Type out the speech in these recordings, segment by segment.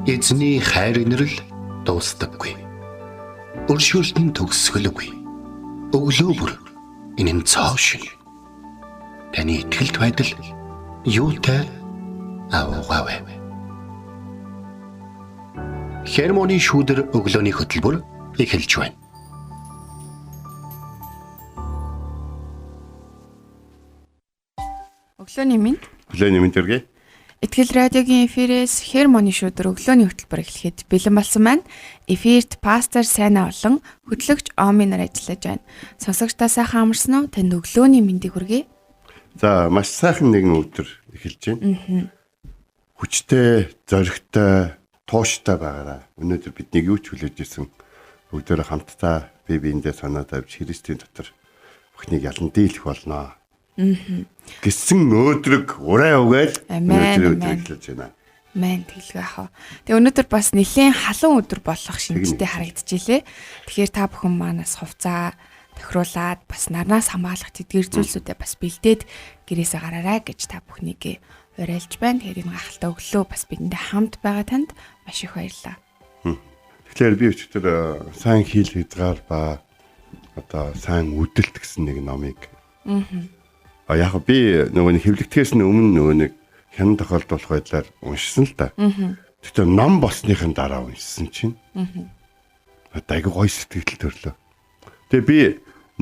Эзний хайр инрэл дуустдаггүй. Өршөөлт нь төгсгөлгүй. Өглөө бүр энэ нь цоо шиг. Таны итгэлт байдал юутай авгавэ. Хермоны шүүдэр өглөөний хөтөлбөр эхэлж байна. Өглөөний минь. Өглөөний минь төргий. Итгэл радиогийн эфирээс Хермоны шүүдэр өглөөний хөтөлбөр эхлэхэд бэлэн болсон маань. Эфирт пастор Сайна болон хөтлөгч Оми нар ажиллаж байна. Сонсогчдоо сайхан амарсан уу? Танд өглөөний мэндийг хүргэе. За маш сайхан нэгэн өдөр эхэлж байна. Хүчтэй, зоригтой, тууштай байгаараа. Өнөөдөр биднийг юу ч хүлээж исэн бүгдөө хамтдаа бие биендээ санаа тавьж Христийн дотор бүхнийг ялан дийлэх болно. Гэсэн өөдрөг ураа угаал өнөөдөр эхэлж байна. Мэн тэлгүй яах вэ? Тэгээ өнөөдөр бас нэлээд халуун өдөр болох шинжтэй харагдчихжээ. Тэгэхээр та бүхэн манаас хувцас тохируулаад бас нарнаас хамгаалах тэдгээр зүйлсүүдээ бас бэлдээд гэрээсээ гараарай гэж та бүхнийг уриалж байна. Тэгэхээр энэ гахалтай өглөө бас бидэндээ хамт байгаа танд маш их баярлалаа. Тэгэхээр би өчигдөр сайн хийл хязгаар ба одоо сайн үдэлт гэсэн нэг номыг яг би нөгөө хэвлэгдэхээс өмнө нөгөө нэг хянан тохиолдуулах байдлаар уншсан л та. Тэгтээ ном болсныхын дараа уншсан чинь. Айгу гоё сэтгэл төрлөө. Тэгээ би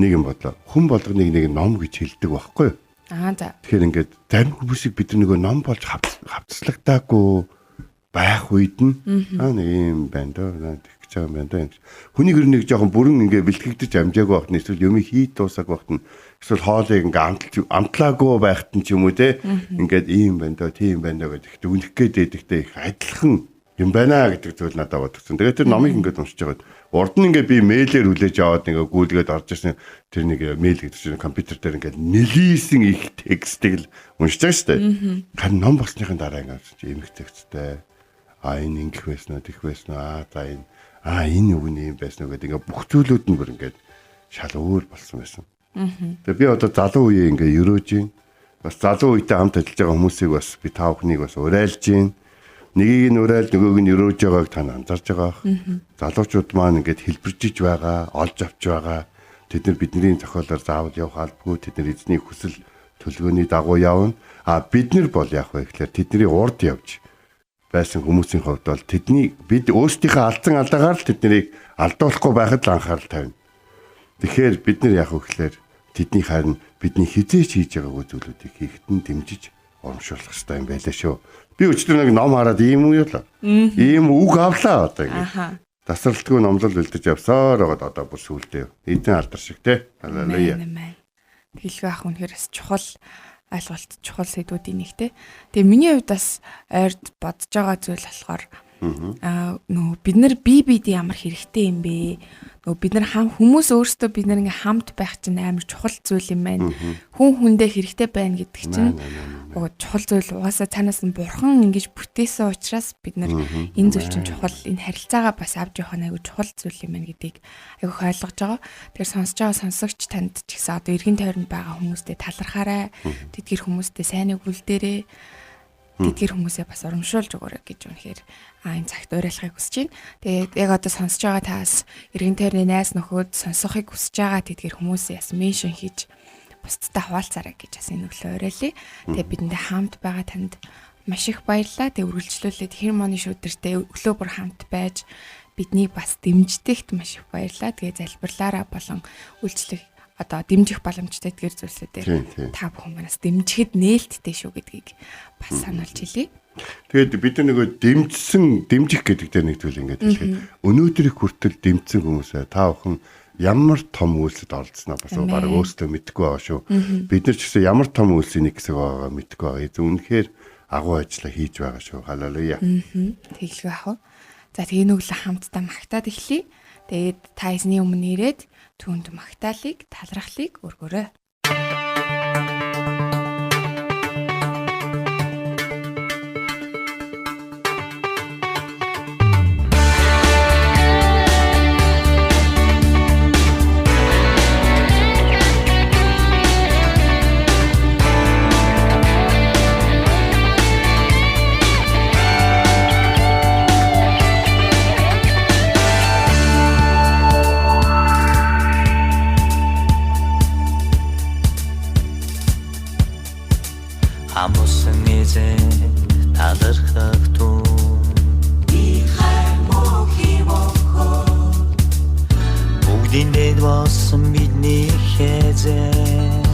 нэг юм бодлоо. Хүн болгоныг нэг ном гэж хэлдэг байхгүй юу? За. Тэгэхээр ингээд зарим хүмүүсийг бид нөгөө ном болж хавцлагдаагүй байх үед нь нэг юм байна дөө тэгж байгаа юм байна дөө. Хүний гэр нэг жоохон бүрэн ингээд бэлтгэгдэж амжаагүй байх нь эсвэл юм хийд дуусаагүй байх нь эсвэл хоолыг ингээ амтлаагүй байхад нь ч юм уу те ингээд ийм байна доо тийм байна доо гэдэг дүгнэх гээд байдагтай их адилхан юм байна гэдэг зүйл надад бодогдсон. Тэгээд тэр номыг ингээд уншиж байгаад урд нь ингээ би мэйлээр хүлээж аваад ингээ гүйлгээд орж ирсэн тэр нэг мэйл гэдэг чинь компьютер дээр ингээ нэлийсэн их текстийг л уншиж байгаа шүү дээ. Харин ном болсныхын дараа ингээ эмгэгтэйгцтэй энэ ингэх байсан уу тэгэх байсан уу за энэ үг нь юм байсан уу гэдэг ингээ бүх зүйлүүд нь бүр ингээ шал өөр болсон байсан. Тэгээ би одоо залуу үеэ ингээ өрөөж гин. Бас залуу үетэй хамт ажиллаж байгаа хүмүүсийг бас би таа бүхнийг бас уриалж гин. Нэгийг нь уриал нөгөөг нь өрөөж байгааг та анзаарж байгаа. Залуучууд маань ингээд хэлбэржиж байгаа, олж авч байгаа. Тэд нар бидний зохиолоор заавал явах албагүй. Тэд нар эзний хүсэл төлөвлөгөөний дагуу явна. Бид нар бол яах вэ гэхээр тэдний урд явж байсан хүмүүсийн хувьд бол бид өөрсдийнхөө алдсан алдаагаар л тэднийг алдуулахгүй байхад л анхаарал тавина. Тэгэхээр бид нар яах вэ гэхээр тэдний харин бидний хизээч хийж байгаагүй зүйлүүдийг хийхэд нь дэмжиж урамшуулах хэрэгтэй юм байлаа шүү. Би өчтөр нэг ном хараад ийм үү яа. Ийм үг авлаа одоо ингэ. Тасралтгүй номлол бэлдэж явсаар байгаа одоо бүр сүулдэ. Эдэн алдар шиг те. Халелуя. Хэлгүй ах үнэхээр бас чухал ойлголт чухал сэдвүүдийн нэг те. Тэгээ миний хувьд бас ойрд бодож байгаа зүйл болохоор нөгөө бид нар биедээ ямар хэрэгтэй юм бэ? Нөгөө бид нар хүмүүс өөрсдөө бид нар ингээм хамт байх чинь амар чухал зүйл юм байна. Хүн хүндээ хэрэгтэй байна гэдэг чинь чухал зүйл. Угаасаа цаанаас нь бурхан ингэж бүтээсэн учраас бид нар энэ зүйл чинь чухал, энэ харилцаагаа бас авч явах нь айгүй чухал зүйл юм байна гэдгийг айгүй ойлгож байгаа. Тэгэхээр сонсож байгаа сонсогч танд ч гэсэн одоо эргэн тойронд байгаа хүмүүстээ талархаарай. Тэдгэр хүмүүстээ сайныг үлдээрэй. Тэдгэр хүмүүсээ бас урамшуулж өгөөрэй гэж үнэхээр энэ цагт уриалахыг хүсэж байна. Тэгээд яг одоо сонсож байгаа таас эргэн тойрны найз нөхөд сонсохыг хүсэж байгаа тэдгэр хүмүүсээ бас меншн хийж бусдтай хуваалцаарай гэж бас энэ өглөө уриалъя. Тэгээд бидэндээ хамт байгаа танд маш их баярлалаа. Тэгээд үргэлжлүүлээд Хермоны шүүдэртэй өглөө бүр хамт байж биднийг бас дэмждэгт маш их баярлалаа. Тэгээд залбирлаараа болон үйлчлэх одоо дэмжих боломжтой гэдгээр зүйлсүүдээр та бүхэн манаас дэмжихэд нээлттэй шүү гэдгийг бас сануулж хэлье. Тэгээд бид нэг дэмжих гэдэг дээр нэг зүйл ингээд хэлэхэд өнөөдрийг хүртэл дэмжсэн хүмүүсээ та бүхэн ямар том үйлсэд оролцсноо бас бараг өөрсдөө мэдэхгүй байгаа шүү. Бид нар ч гэсэн ямар том үйлсийн нэг хэсэг байгаагаа мэдэхгүй байгаа. Үнэхээр агуу ажилла хийж байгаа шүү. Халелуя. Тэглгүй ах уу. За тэгээ нүглээ хамтдаа магтаад эхлэе. Тэгээд та эзний өмнө ирээд түүнд магтаалыг, талархлыг өргөөрэй. Амусан эзэн талархах түн бүгдийн дэд болсон бидний хэзээ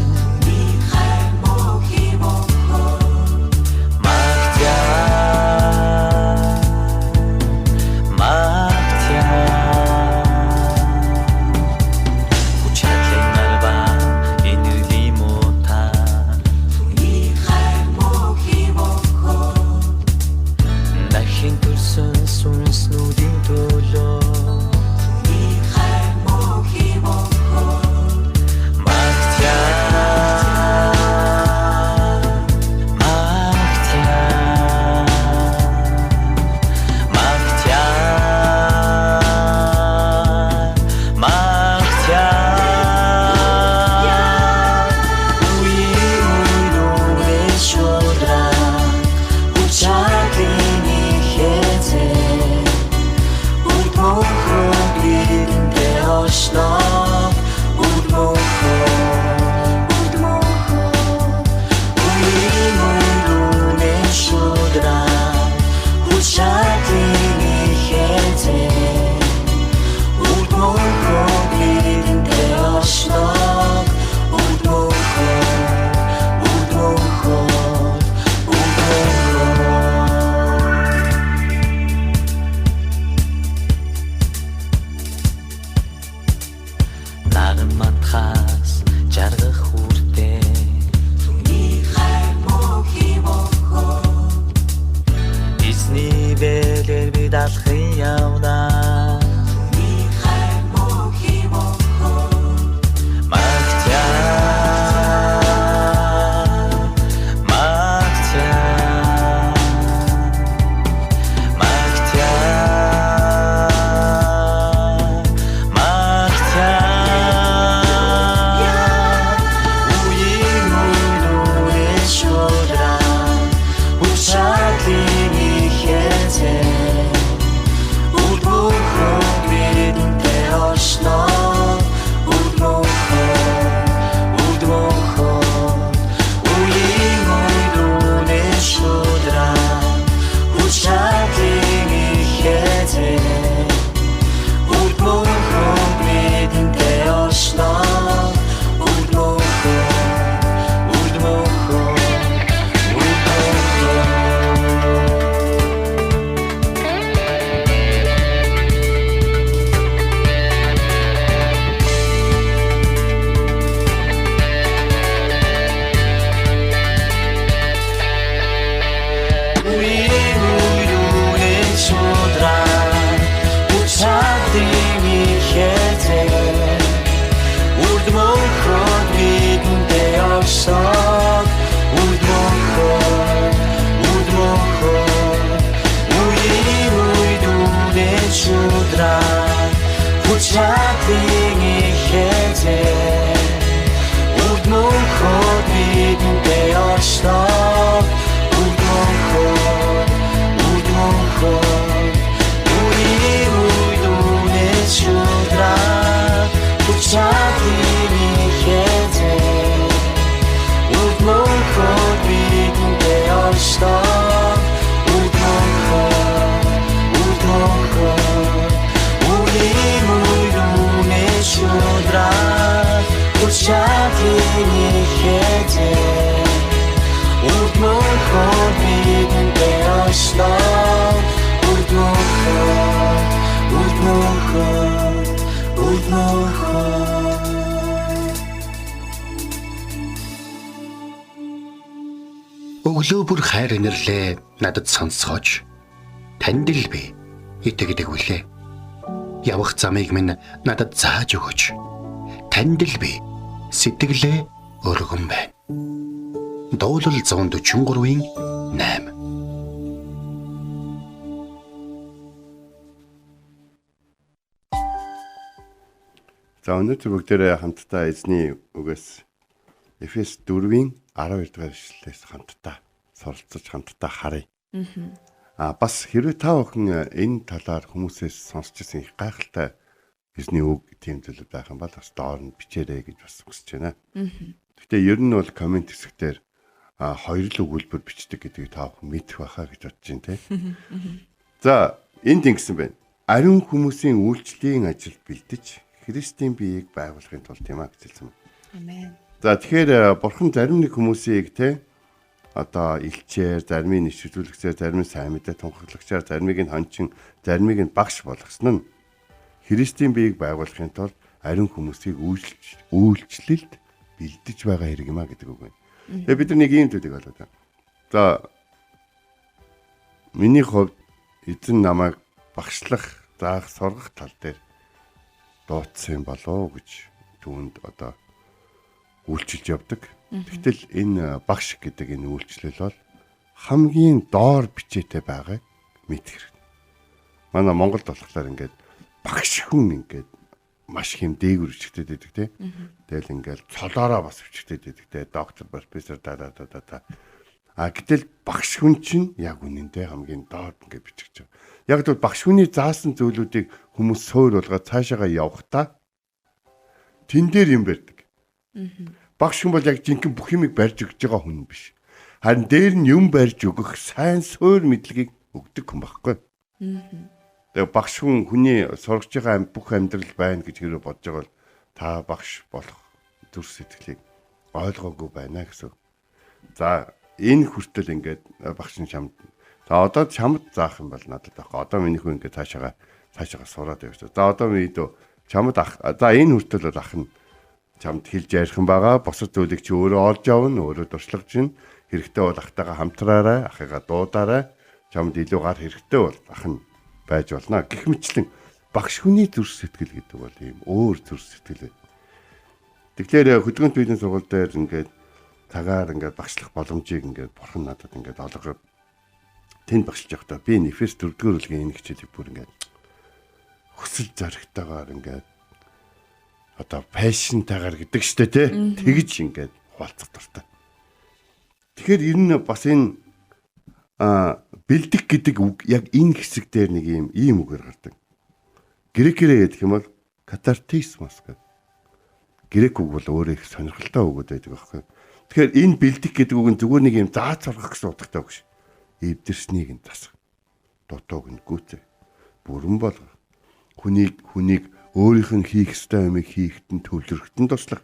Өглөө бүр хайр инэрлээ надад сонсгооч. Танд л би итгэдэг үлээ. Явах замыг минь надад зааж өгөөч. Танд л би сэтгэлээ өргөн байна. Дуулал 143-ийн 8. За өнөөдөр бүгдээрээ хамтдаа эзний үгээс Эфес 4-ийн 12 дугаар ишлэлээс хамтдаа суралцаж хамтдаа харъя. Бас хэрвээ та бүхэн энэ талаар хүмүүсээс сонсч ирсэн их гайхалтай эзний үг тийм зүйл байх юм бол бас доор нь бичээрэй гэж бас хүсэж байна. Гэхдээ ер нь бол комент хэсгээр хоёр л өгүүлбэр бичдэг гэдгийг та бүхэн мэдэх байхаа гэж бодож байна те. За энд ингэсэн байна. Ариун хүмүүсийн үйлчлэлийн ажилд бэлдэж Христийн биеийг байгуулахын тулд юм а гэж хэлсэн байна. Амен. За тэгэхээр бурхан зарим нэг хүмүүсийг те одоо илчээр, зармыг нэвшүүлэгчээр, зарим нь сайн мэдээ тунхаглагчаар, заримыг нь хончин, заримыг нь багш болгосон нь Христийн биеийг байгуулахын тулд ариун хүмүүсийг үйлчлэлд бэлдэж байгаа хэрэг юм а гэдэг үг байна. Тэгээ бид нар нэг юм зүйлийг болоо та. За миний хувьд эзэн намайг багшлах, заах, сургах тал дээр дуудсан болоо гэж түүнд одоо үйлчилж явдаг. Тэгтэл энэ багш гэдэг энэ үйлчлэл бол хамгийн доор бичээтэй байгааг мэдэх хэрэгтэй. Манай Монголд болохоор ингээд багш хүн ингээд маш хэм дээгүр бичигдээд байдаг тийм. Тэгэл ингээд цолоороо бас бичигдээд байдаг тийм. Доктор, профессор гэтэл багш хүн чинь яг үнэндээ хамгийн доор ингээд бичигдэж байгаа. Яг л багш хүний заасан зүйлүүдийг хүмүүс суур болгоод цаашаага явахдаа тэн дээр юм барьдаг. Багш хүн бол яг жинхэнэ бүх юмыг барьж өгч байгаа хүн биш. Харин дээр нь юм барьж өгөх сайн суур мэдлэгийг өгдөг хүн байхгүй. Тэгээ багш хүн хүний сургаж байгаа бүх амьдрал байна гэж хэрэг бодож байгаа бол та багш болох зүрх сэтгэлийг ойлгоогүй байна гэсэн. За энэ хүртэл ингээд багш нь чамд. За одоо чамд заах юм бол надад байхгүй. Одоо миний хүн ингээд цаашаага сураад явж. За одоо минийдөө чамд ах. За энэ хүртэл бол ах нь чамд хэлж ярих юм байгаа. Босод зүйлийг чи өөрөө олж авна, өөрөө дуршлагж гин. Хэрэгтэй бол ахтайгаа хамтраарай, ахыгаа дуудаарай. Чамд илүү гар хэрэгтэй бол ах нь байж болно. Гэх мэтлэн багш хүний зүрх сэтгэл гэдэг бол ийм өөр зүрх сэтгэл байна. Тэгэхээр хөдөлгөөнт биеийн сургууль дээр ингээд цагаар ингээд багшлах боломжийг ингээд бурхан надад ингээд олгоод тэнд багшилж явахдаа би Эфес 4-р бүлгийн энэ хичээлийг бүр ингээд хүсэл зоригтойгоор ингээд одоо пашнтайгаар гэдэг штэ тий. Тэгж ингээд хуваалцах дуртай. Тэгэхээр энэ бас энэ бэлдэх гэдэг үг яг энэ хэсэг дээр нэг ийм үгээр гардаг. Грекээр гэдэг юм бол катартисмос гэдэг. Грек үг бол өөрөө их сонирхолтой үг байдаг байхгүй. Тэгэхээр энэ бэлдэх гэдэг үг нь зүгээр нэг юм зааж сургах гэсэн утгатай үг ш. Эвдэрснийг нь засах. Дутууг нь гүйцэх. Бүрэн болгох. Хүнийг өөрийнх нь хийх ёстой юмыг хийхэд нь төвлөрөхөд нь туслах.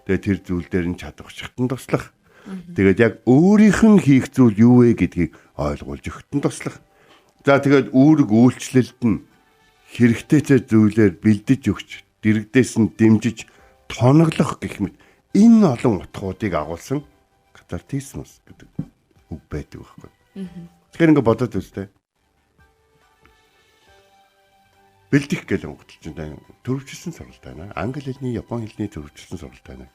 Тэгээд тэр зүйл дээр нь чадварчхад нь туслах. Тэгээд яг өөрийнх нь хийх зүйл юу вэ гэдгийг ойлгуулж өгөхөд нь туслах. За тэгээд үүрэг үйлчлэлд нь хэрэгтэй зүйлээр бэлдэж өгч, дэрэгдээс нь дэмжиж тоноглох гэх мэт энэ олон утгуудыг агуулсан катартисмос гэдэг үг байдаг байхгүй. Тэгэхээр ингээд бодоод үзтээ. Бэлдэх гэж монголч чинь төрөвчлсөн сургалт байна. Англи хэлний, япон хэлний төрөвчлсөн сургалт байна.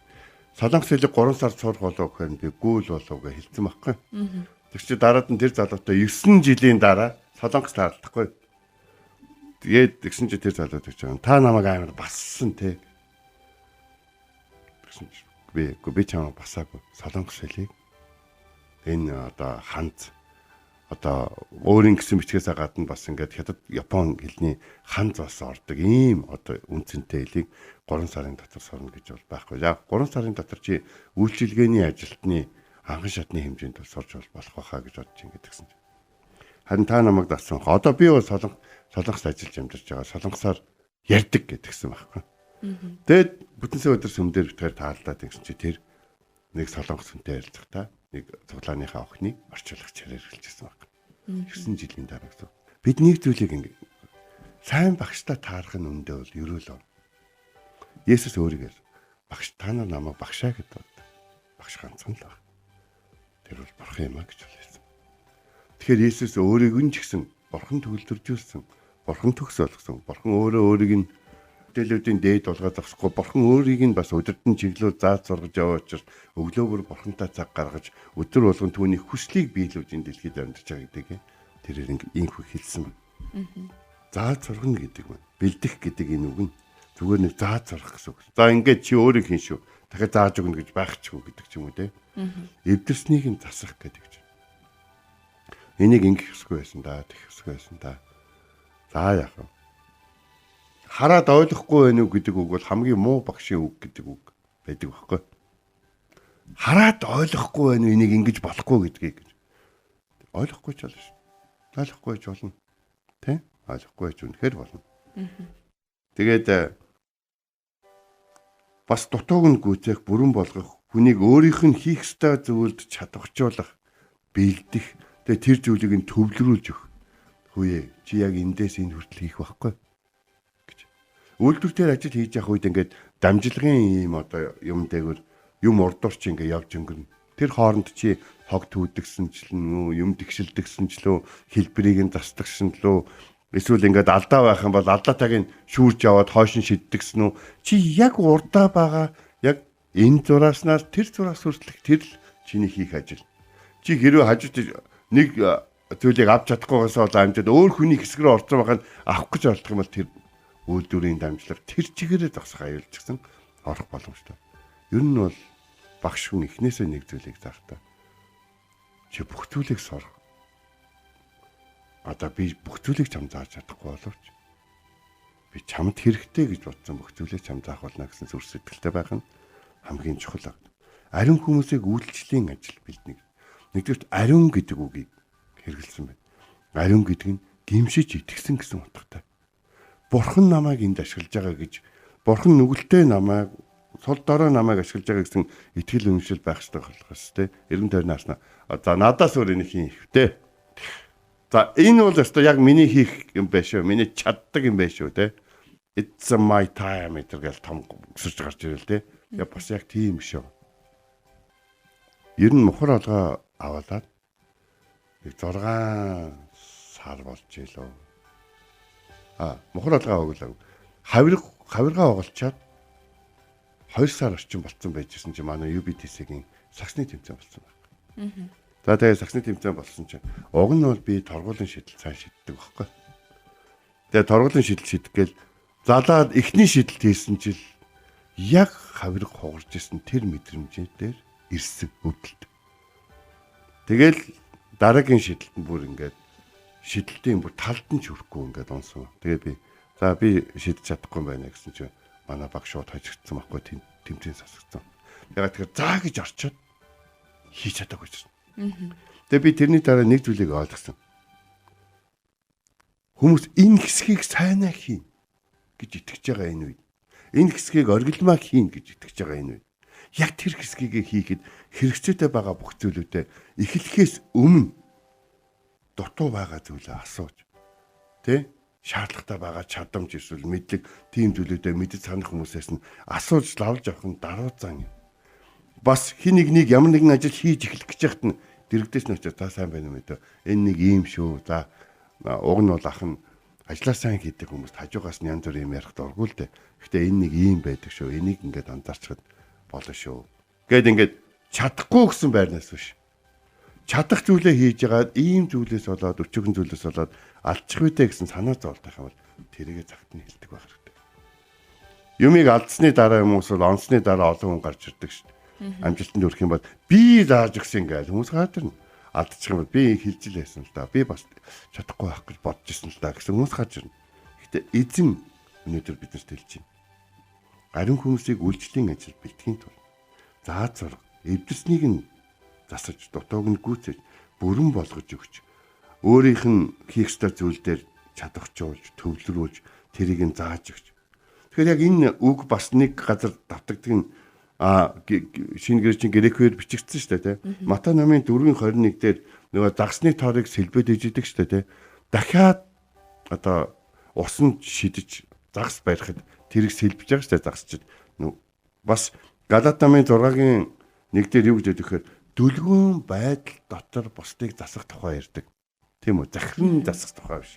Солонгос хэлийг 3 сар сурах болов гэхээр би гүйл болов гэж хэлсэн байхгүй. Тэр чинь дараад нь тэр залуутай 9 жилийн дараа солонгос таалдахгүй. Тэгээд тэгсэн чинь тэр залуу гэж байгаа. Та намайг амар бассан те. Тэгсэн чинь би чамайг басаагүй. Солонгос хэлийг энэ одоо ханз одоо өөрийн гэсэн бичгээс гадна бас ингээд хятад япон хэлний ханз бас ордог ийм одоо үнцэнтэй хэлийг 3 сарын дотор сурна гэж бол байхгүй. Яг 3 сарын дотор чи үйлчилгээний ажилтны анхан шатны хэмжээнд бол сурч болох байхаа гэж бодож ингээд гэсэн чинь. Харин та намайг дассан. Одоо би бол солонгос ажиллаж амьдарч байгаа. Солонгосоор ярьдаг гэдгсэн байхгүй. Тэгээд бүтэнсээ өдөр сүмдэр битгээр таалдаад гэсэн чи тэр нэг солонгос хүнтэй ярилцахдаа нэг цуглааныхаа охиныг орчуулагч хэрэг хэлчихсэн байна. 9 жилийн дараа гэсэн. Бид нэг зүйлийг ингэ сайн багштай таарах нь үндэ бол ерөөлөө. Есүс өөрийгөө багш та нар намайг багшаа гэдэг. Багш ганцхан л баг. Тэр бол бурхан юм а гэж хэлсэн. Тэгэхээр Есүс өөрийг нь ч гэсэн бурхан төгөлдржүүлсэн, бурхан төгс болгосон. Бурхан өөрөө өөрийг нь бүтээлүүдийн дээд болгоод авахгүй бурхан өөрийг нь бас өдөртөн чиглэл зааж сургаж яваа учраас өглөөгөр бурхантай цаг гаргаж өдөр болгон түүний хүслийг биелүүлж энэ дэлхийд амьдарч байгаа гэдэг тэрээр ийм хөө хэлсэн. Зааж сургана гэдэг нь бэлдэх гэдэг энэ үг нь зүгээр нэг зааж сурах гэсэн үг. За ингээд чи өөрөө хийн шүү. Дахиад зааж өгнө гэж байхчихгүй гэдэг ч юм уу те. Эвдэрснийг нь засах гэдэг чинь. Энийг ингэх ёсгүй байсан да, тэгэх ёсгүй байсан да. За яах вэ? Хараад ойлгохгүй байх уу гэдэг үг бол хамгийн муу багшийн үг гэдэг үг байдаг байхгүй. хараад ойлгохгүй байна энийг ингэж болохгүй гэдгийг. Ойлгохгүй ч болно шүү. Ойлгохгүй ч болно. Тэ? Ойлгохгүй ч үнэхээр болно. Тэгээд бас дутууг нь гүйцэх, бүрэн болгох, хүнийг өөрийнх нь хийх ёстой зүйлд чадварчуулах, бэлдэх, тэгээд тэр зүйлийг нь төвлөрүүлж өгөх. Хүүе, чи яг эндээс энэ хүртэл хийх байхгүй гэж. Үйлдвэртээр ажил хийж явах үед ингээд дамжлагын ийм одоо юм дээгүүр юм урдуурч ингээд явж өнгөрнө. Тэр хооронд чи хог түүдгсэнчлэн юм тэгшилдэгсэнчлөө хэлбэрийг нь застагсан лөө эсвэл ингээд алдаа байх юм бол алдаатайг нь шүүрж яваад хойш нь шиддэгсэн үү? Чи яг урдаа байгаа яг энэ зурааснаас тэр зураас хүртэлх тэр л чиний хийх ажил. Чи хэрвээ хажууд нэг зүйлийг авч чадахгүйгээс бол амжаад өөр хүний хэсэг рүү орцсон байхад авах гэж оролдох юм бол тэр үйлдвэрийн дамжлага тэр чигээрээ зогсох аюулчсан орох боломжтой. Ер нь бол багш хүн эхнээсээ нэг зүйлийг заахтаа. Чи бүх зүйлийг сор. Одоо би бүх зүйлийг чам зааж чадахгүй боловч би чамд хэрэгтэй гэж бодсон бүх зүйлийг чам заах болно гэсэн зүрх сэтгэлтэй байх нь хамгийн чухал. Ариун хүмүүсийг үйлчлэлийн ажил бэлдэнэ. Нэгдүгээр ариун гэдэг үгийг хэрэгэлсэн байна. Ариун гэдэг нь гимшиж итгэсэн гэсэн утгатай. Бурхан намайг энд ашиглаж байгаа гэж бурхан нүгэлтэй намайг сул дорой намайг ашиглаж байгаа гэсэн итгэл үнэмшил байх хэрэгтэй болохоос те. Эргэн тойрнаас за надаас өөр энийг хийхтэй. За энэ бол өстой яг миний хийх юм байх шүү. Миний чаддаг юм байх шүү те. It's my time гэдэг том өсөж гарч ирэл те. Яг бас яг тийм шүү. Ер нь мухар алгаа аваалаад 6 сар болж илөө. Мухар алгаа оглоо. Хавиргаа оголчаад 2 сар орчим болцсон байжсэн чи манай UBTC-гийн саксны тэмцээн болсон байна. За тэгээ саксны тэмцээн болсон чинь уг нь бол би торгуулийн шийдэл цааш шийддэг байхгүй. Тэгээ торгуулийн шийдэл шийдгээл залаад эхний шийдэлт хийсэн чил яг хавирга хугарч исэн тэр мэдрэмжээр дээр ирсэн өвдөлт. Тэгэл дараагийн шийдэлтэнд бүр ингээд шийдэлтийн бүр талд нь ч хүрэхгүй ингээд онсон. Тэгээ би шийдэж чадахгүй байна гэсэн чинь манай баг шууд хожигдсан байхгүй тэмцээн сасгацсан. Ягаад тэгэхээр заа гэж орчоод хийж чадаагүй гэсэн. Тэгээ би тэрний дараа нэг зүйлийг ойлгосон. Хүмүүс энэ хэсгийг сайнаа хийн гэж итгэж байгаа энэ үед. Энэ хэсгийг оргилмаа хийн гэж итгэж байгаа энэ үед. Яг тэр хэсгийг хийхэд хэрэгцээтэй байгаа бүх зүйлүүдэд эхлэхээс өмнө дутуу байгаа зүйлээ асууж тэ шаардлагатай байгаа чадамж эсвэл мэдлэг тийм зүйлүүдэд мэдэж санах хүмүүсээс нь асууж лавж авах нь даруй зан юм. Бас хин нэг ямар нэгэн ажил хийж эхлэх гэж яхад нь дэрэгдээс нь очиж та сайн байна уу мэдээ. Энэ нэг ийм шүү. За уг нь бол ах нь ажлаа сайн хийдэг хүмүүст хажуугаас нь янз бүр юм ярих дурггүй л дээ. Гэхдээ энэ нэг ийм байдаг шүү. Энийг ингээд анзаарчхад болно шүү. Гэт ингээд чадахгүй гэсэн байрнаас биш. Чадах зүйлээ хийж байгаа ийм зүйлээс болоод өчигөн зүйлээс болоод алдчих үедээ гэсэн санаа зовлтойх юм бол тэрийгэ цагт нь хэлдэг байх хэрэгтэй. Юмыг алдсны дараа юм уус онцны дараа олон хүн гарч ирдэг шүү. Амжилтанд хүрэх юм бол би зааж өгсөн гэж хүмүүс гараад ирнэ. Алдчих юм бол би хэлж л байсан л да. Би бас чадахгүй байх гэж бодож ирсэн л да гэсэн хүмүүс гарч ирнэ. Гэхдээ эзэн өнөөдөр биднэрт хэлж байна. Ариун хүмүүсийг үйлчлэлийн ажил бэлтгэхийн тулд зааж зураг эвдэрснийг нь засаж дутууг нь гүйцээж бүрэн болгож өгч өөрийнх нь хийх ёстой зүйл дээр чадахжуулж төвлөрүүлж тэрийг нь зааж өгч. Тэгэхээр яг энэ үг бас нэг газар давтагддаг нь шинэ гэрчийн грекээр бичигдсэн шүү дээ тий. Матай номын 4:21 дээр нөгөө загсны тоорыг сэлбэд ижидэг шүү дээ тий. Дахиад одоо усан шидэж загас барихад тэрийг сэлбэж байгаа шүү дээ загсчид. Бас Галат намын 6-гийн 1 дээр юу гэж хэлдэг вэ? Дүлгүүн байдал дотор бусдыг засах тухай ярьдаг. Тийм үү? Захиран засах тухай биш.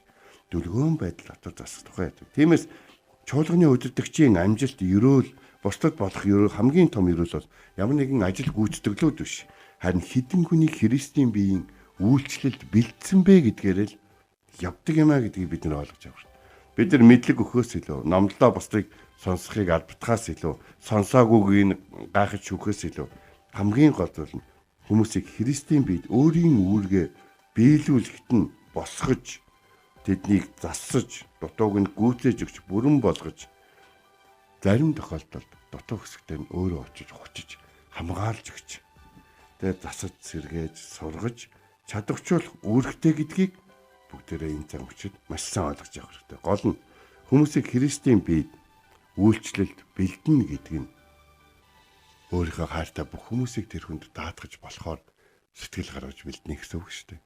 Дүлгүүн байдал дотор засах тухай ярьдаг. Тиймээс чуулганы удирдагчийн амжилт, ерөөл, бусдад болох ерөөл хамгийн том ерөөл бол ямар нэгэн ажил гүйцэтгэлүүд биш. Харин хідэн хүний Христийн биеийн үйлчлэлд бэлдсэн бэ гэдгээрээ л явдаг юм а гэдгийг бид нар ойлгож авах. Бид нар мэдлэг өгөхөөс илүү, номлолоо бусдыг сонсохыг албатахаас илүү, сонсоагүйг гайхаж шүүхээс илүү хамгийн гол нь хүмүүсийг Христийн биед өөрийн үүргээ биелүүлэхэд нь босгож, тэднийг засаж, дутууг нь гүйцээж өгч бүрэн болгож зарим тохиолдолд дутуу хэсэгтээ нь өөрөө очиж хучиж хамгаалж өгч тэгээд засаж сэргээж сургаж чадварчуулах үүрэгтэй гэдгийг бүгдээрээ энэ цаг үчид маш сайн ойлгож явах хэрэгтэй. Гол нь хүмүүсийг Христийн биед үйлчлэлд бэлдэнэ гэдэг нь өөрийнхөө хайртай бүх хүмүүсийг тэр хүнд даатгаж болохоор сэтгэл гаргаж бэлдэнэ гэсэн үг шүү дээ.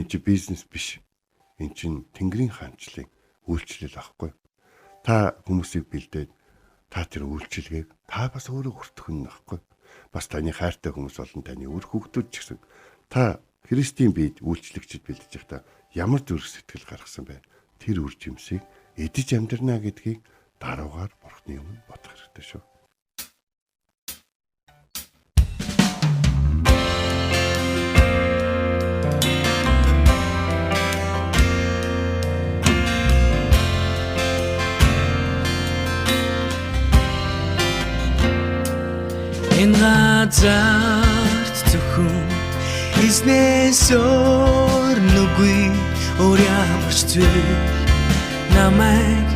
Энэ чинь бизнес биш. Энэ чинь Тэнгэрийн хаанчлалын үйлчлэл ахгүй. Та хүмүүсийг бэлдээд та тэр үйлчлэгийг та бас өөрөө хүртэх нь ахгүй. Бас таны хайртай хүмүүс болон таны үр хүүхдүүд ч гэсэн та Христийн биед үйлчлэгчд бэлдэж байхдаа ямар зүрх сэтгэл гаргасан бэ? Тэр үр жимсийг эдэж амьдрнаа гэдгийг даруугаар Бурхны өмнө бодох хэрэгтэй шүү. Энэ газарт зөвхөн эзнээс өөр нүгүй өөр ямар ч зүйл намайг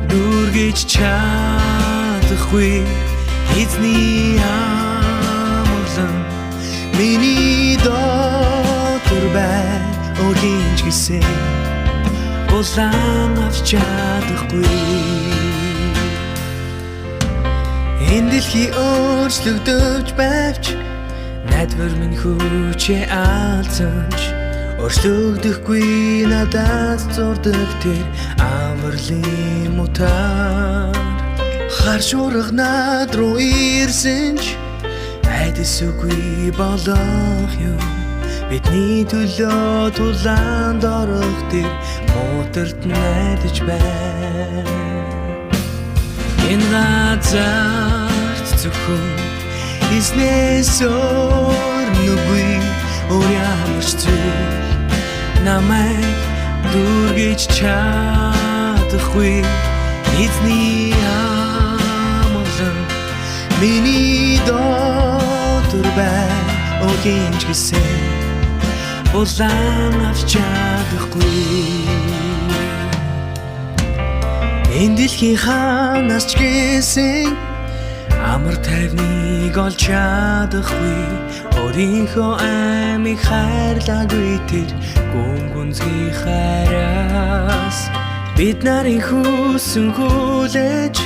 дүргэж чадахгүй эзний амгалан миний дотор бай өөрийн ч гэсэн улаан авч чадахгүй. Энэ дэлхий өөрчлөгдөж байвч найдвар минь хүчээ алдсанч өөрчлөгдөхгүй надад зурдаг тэр амарлын мутаар хар шуурга над руу ирсэнч айдас үгүй болох юм бидний төлөө тулаанд орох тэр мутарт найдаж байна. Энэ газарт зөвхөн эзнээс өөр нүгүй өөр ямар ч зүйл намайг дүргэж чадахгүй эзний амгалан миний дотор бай өөрийн ч гэсэн улаан авч чадахгүй. Энэ дэлхийн хаанаас ч гэсэн амар тайвныг олж чадахгүй өөрийнхөө амийг хайрлаагүй тэр гүнзгий хайраас бид нарын хүсэн хүлээж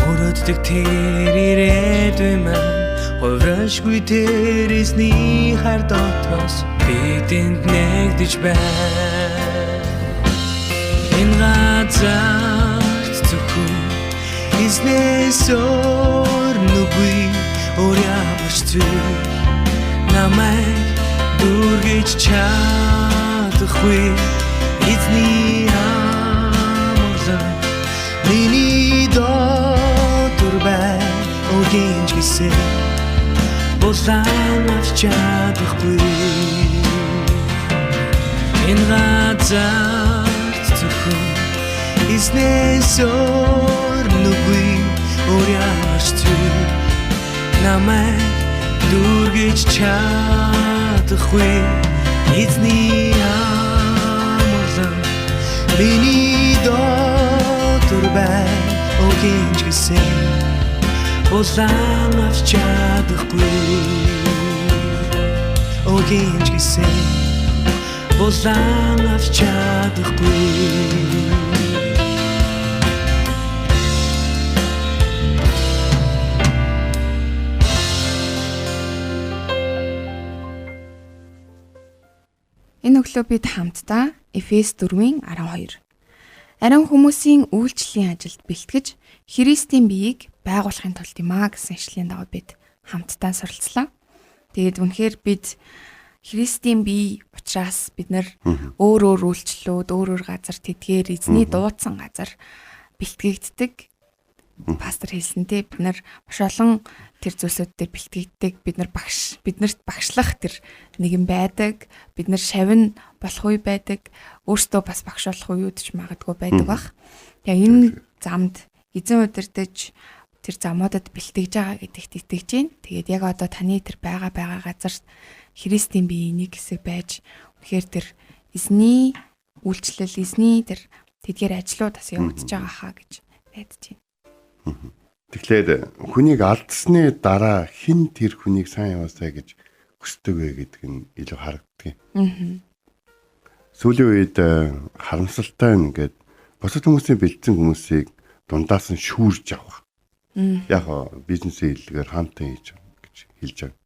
өрөөддөг тэр ирээдүй маань хувирашгүй тэр эзний хайр дотроос бидэнд нэгдэж байна. Энэ газарт зөвхөн эзнээс өөр нүгүй өөр ямар ч зүйл намайг дүргэж чадахгүй эзний амгалан миний дотор бай өөрийн ч гэсэн улаан авч чадахгүй. Энэ газарт зөвхөн эзнээс өөр нүгүй өөр ямар ч зүйл намайг дүргэж чадахгүй эзний амгалан миний дотор бай өөрийн ч гэсэн улаан авч чадахгүй өөрийн ч гэсэн улаан авч чадахгүй. Энэ өглөө бид хамтдаа Эфес 4:12 Ариун хүмүүсийн үйлчлэлийн ажилд бэлтгэж Христийн биеийг байгуулахын тулд юм а гэсэн ишлэлийн дагуу бид хамтдаа суралцлаа. Тэгээд үнэхээр бид Христийн бие учраас бид нар өөр үйлчлэлүүд, өөр газар тэдгээр эзний дуудсан газар бэлтгэгддэг. Пастор хэлсэнтэй бид нар маш олон тэр зүйлсүүд дээр бэлтгэгддэг. Биднэрт багшлах тэр нэгэн байдаг. Бид нар шавн болох үе байдаг. Өөртөө бас багш болох үеуд ч магадгүй байдаг бах. Тэгээ энэ замд эзэн удирдах тэр замуудад бэлтгэж байгаа гэдэгт итгэж байна. Тэгээд яг одоо таны тэр байгаа газарт Христийн биеийн нэг хэсэг байж үнэхээр тэр эзний үйлчлэл, эзний тэр тэдгээр ажлууд бас явагдаж байгаа хаа гэж найдаж байна. Тэгэхээр хүнийг алдсны дараа хэн тэр хүнийг сайн яваасаа гэж хүсдэг вэ гэдэг нь илүү харагддаг. Сүүлийн үед харамсалтай ингээд бусад хүмүүсийн бэлдсэн хүмүүсийг дундаас нь шүүрж авах. Яг бизнесийн хэллэгээр хаантан хийж гэж хэлж байгаа.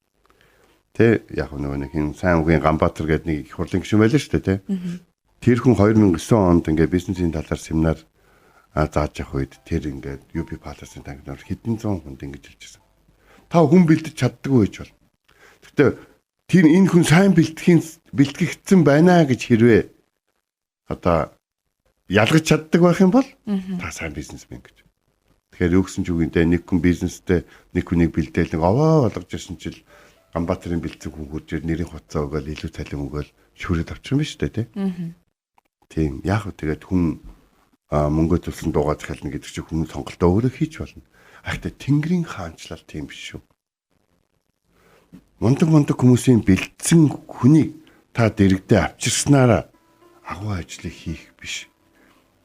Тэ яг нэг хин сайн үгийн Ганбаатар гэдэг нэг их хурлын гишүүн байлаа шүү дээ, тэ. Тэр хүн 2009 онд ингээд бизнесийн талаар семинар зааж явах үед тэр ингээд UB Palace-ын тангийнаар хэдэн зуун хүнд ингэж хэлжсэн. Та хүн бэлдэж чаддаггүй гэж бол. Гэхдээ тэр энэ хүн сайн бэлтгэгдсэн байна гэж хэрвээ одоо ялгаж чаддаг байх юм бол та сайн бизнесмен гэж. Тэгэхээр юу гэсэн ч үгүйтэй нэг хүн бизнестэй нэг хүнийг бэлдээл нэг овоо болгож ирсэн чил Ганбаатарын бэлдсэн хүн хурж нэрийн хуцаа өгөөл илүү цалин өгөөл шүүрээд авчихсан биз дээ, тийм. Тийм яг хөө тэгээд хүн мөнгө төлсөн дуугаж хэлнэ гэдэг чинь хүн сонголтоо өөрөө хийж болно. Ахтай Тэнгэрийн хаанчлал тийм биш шүү. Мундаг хүмүүсийн бэлдсэн хүнийг та дэрэгдээ авчирснараа агуу ажлыг хийх биш.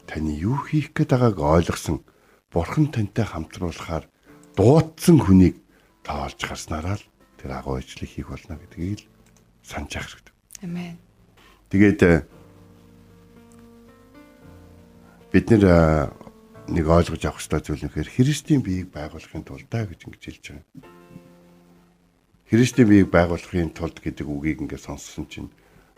Таны юу хийх гээд байгааг ойлгосон Бурхан тантай хамтруулахаар дуудсан хүнийг та олж гарснараа л тэр агуу ажлыг хийх болно гэдгийг л санаж хэрэгтэй. Амен. Тэгээд бид нэг ойлгож авах хэрэгтэй зүйл нэхэр Христийн биеийг байгуулахын тулд гэж ингэж хэлж байгаа. Христийн биеийг байгуулахын тулд гэдэг үгийг ингээд сонссон чинь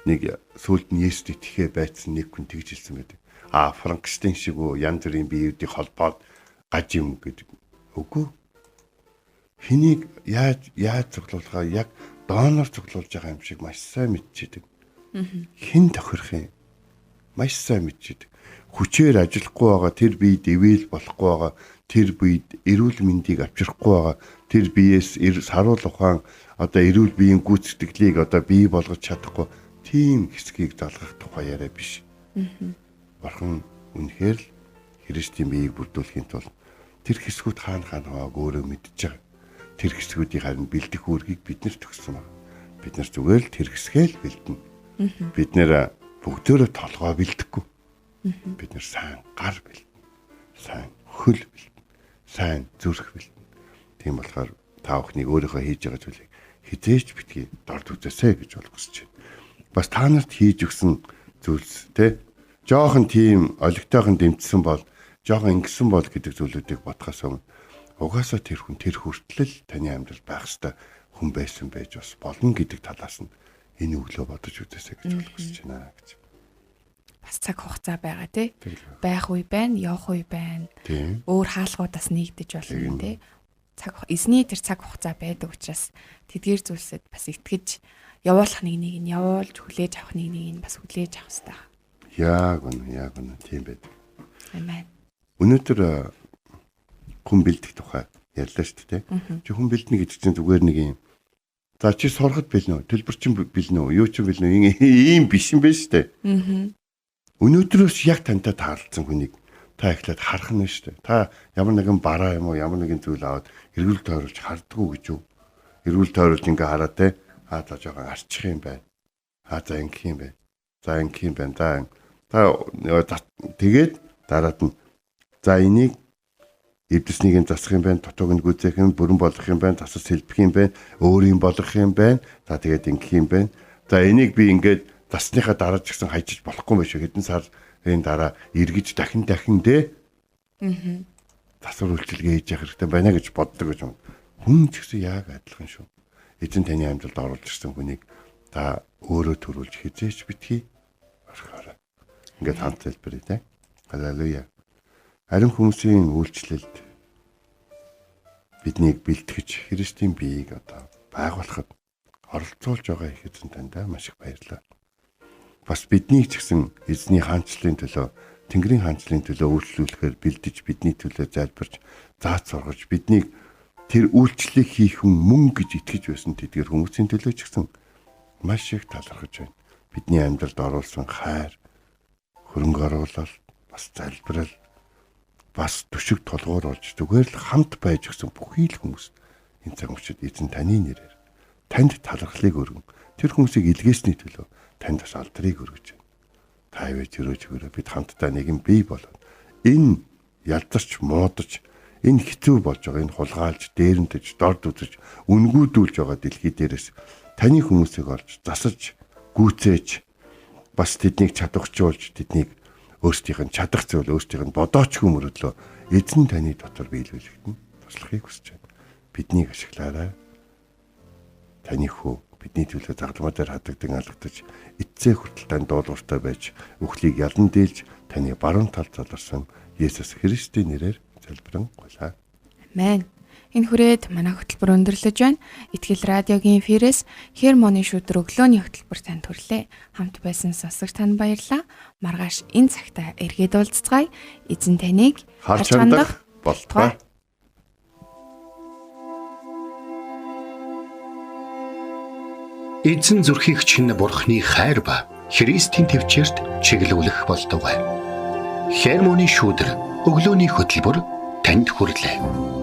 нэг сүлд нь Есүст итгэхээ байцсан нэг хүн тэгж хэлсэн байдаг. Франкштейн шиг үү янз бүрийн биеүүдийг холбоод гаж юм гэдэг. Үгүй. Хэнийг яаж цуглуулахаа яг дооноор цуглуулж байгаа юм шиг маш сайн мэдчихэдэг. Хэн тохирох юм? Маш сайн мэдчихэдэг. Хүчээр ажиллахгүй байгаа тэр бие дэвэл болохгүй байгаа тэр биед эрүүл мэндийг авчрахгүй байгаа тэр биеэс саруул ухаан одоо эрүүл биеийн гүйцэтгэлийг одоо бий болгож чадахгүй тийм хэсгийг залгах тухай яриа биш. Бурхан үнэхээр л Христийн биеийг бүрдүүлэхийн тулд тэр хэсгүүд хаана хааг өөрөө мэдж байгаа. Тэр хэсгүүдийг харин бэлдэх үүргийг биднэрт өгсөн байна. Бид нар зүгээр л тэр хэсгээ л бэлдэнэ. Бид нэр бүгдөө толгой бэлдэхгүй. Бид нар сайн гар бэлдэнэ. Сайн хөл бэлдэнэ. Сайн зүрх бэлдэнэ. Тийм болохоор та бүхнийг өөрийнхөө хийж байгаа зүйлийг хизээч битгий дорд үзээсэй гэж бол хүсэж байна. Бас та нарт хийж өгсөн зүйлс те жоохон тийм олигтойхон дэмжсэн бол жоохон ингэсэн бол гэдэг зүйлүүдийг бодхоос өмнө угаасаа тэр хүн тэр хүртэл таны амьдрал байх ёстой хүн байсан байж бас болно гэдэг талаас нь энэ өглөө бодож үзээсэй гэж хүсэж байна гэж. Бас цаг хугацаа байгаа тий. Байх үе байна, явах үе байна. Өөр хаалгуудаас нэгдэж болно тий. Эзний тэр цаг хугацаа байдаг учраас тэдгээр зүйлсэд бас итгэж явуулах нэг нь явуулж хүлээж авах нэг нь бас хүлээж авах хэрэгтэй. Яг үнэ тийм байдаг. Амен. Өнөөдөр хүн бэлдэх тухай ярьлаа шүү дээ. Чи хүн бэлдэнэ гэдэг чинь зүгээр нэг юм. За чи сурахад бэлнэ үү? Төлбөр чинь бэлнэ үү? Юу ч бэлнэ үү? Ийм биш юм байна шүү дээ. Өнөөдрөөс яг тантай таарлцсан хүнийг та эхлээд харах нь шүү дээ. Та ямар нэгэн бараа юм уу, ямар нэгэн зүйл аваад эргүүл тойруулж хардггүй гэж юу? Эргүүл тойруулж ингээ хараад те за жоохон арчих юм байна. За ингэх юм байна. За ингэх юм байна. Та тэгээд дараад нь за энийг эвдэснийг нь засах юм байна, дутууг нь гүйцээх юм, бүрэн болгох юм байна, тасас сэлбэх юм байна, өөрийн болгох юм байна. За тэгээд ингэх юм байна. За энийг би ингээд засныхаа дараа ч гэсэн хайчиж болохгүй байх шүү. Хэдэн сарын дараа эргэж дахин дээ. Засвар үйлчилгээ хийж явах хэрэгтэй байна гэж боддог гэж юм. Хүн ч гэсэн яг адилхан шүү. Эзэн таны амьдралд оруулж ирсэн хүнийг та өөрөө төрүүлж хизээч битгий орхиорой. Ингээд хамт хэлбэрээ те. Халелуя. Харин хүмүүсийн үйлчлэлд биднийг бэлтгэж Христийн биеийг одоо байгуулахад оролцуулж байгаа их эзэн тандаа маш их баярлалаа. Бас биднийг ч гэсэн эзний хаанчлалын төлөө, Тэнгэрийн хаанчлалын төлөө үйлчлүүлэхээр бэлдэж бидний төлөө залбирч, зааж сургаж биднийг тэр үйлчлэлийг хийх хүн мөн гэж итгэж байсан тэдгээр хүмүүсийн төлөө ч гэсэн маш их талархаж байна. Бидний амьдралд оруулсан хайр, хөрөнгө оруулалт, бас залбирал, бас төшиг толгуур болж зүгээр л хамт байж гисэн бүхий л хүмүүс энэ цаг мөчид эзэн таны нэрээр танд талархлыг өргөн тэр хүмүүсийг илгээсний төлөө танд бас алдрыг өргөж байна. Та ивэж өрөөж өгөөрэй. Бид хамтдаа нэгэн бий болоод энэ ялдарч муудаж Энэ хэцүү болж байгаа, энэ хулгайлж, дээрэмтэж, дорд үзэж, үнгүүдүүлж байгаа дэлхий дээрээс таны хүмүүсийг олж, засаж, гүйцээж, бас тэднийг чадварчуулж, тэднийг өөрсдийнх нь чадах зүйл, өөрсдийнх нь бодоочгүй мөрөдлөө эзэн таны дотор биелүүлэгдэн туслахыг хүсэж байна. Биднийг ашиглаарай. Таны хүү бидний төлөө загламаа дээр хадагдан алгадаж, эцсээ хүртэл тань дуулууртай байж, үхлийг ялан дийлж, таны баруун талд заларсан Есүс Христийн нэрээр залбирэн гуйлаа. Амен. Энэ хүрээд манай хөтөлбөр өндөрлөж байна. Итгэл радиогийн эфирээс Хермоны шүдэр өглөөний хөтөлбөр танд хүрлээ. Хамт байсан сонсогч танд баярлалаа. Маргааш энэ цагтаа эргээд уулзцгаая. Эзэн таныг Харж хандах болтугай. Эзэн зүрхийг чинь Бурхны хайр ба Христийн төвчөрт чиглүүлэх болтугай. Хермоны шүдэр өглөөний хөтөлбөр танд хүрлээ.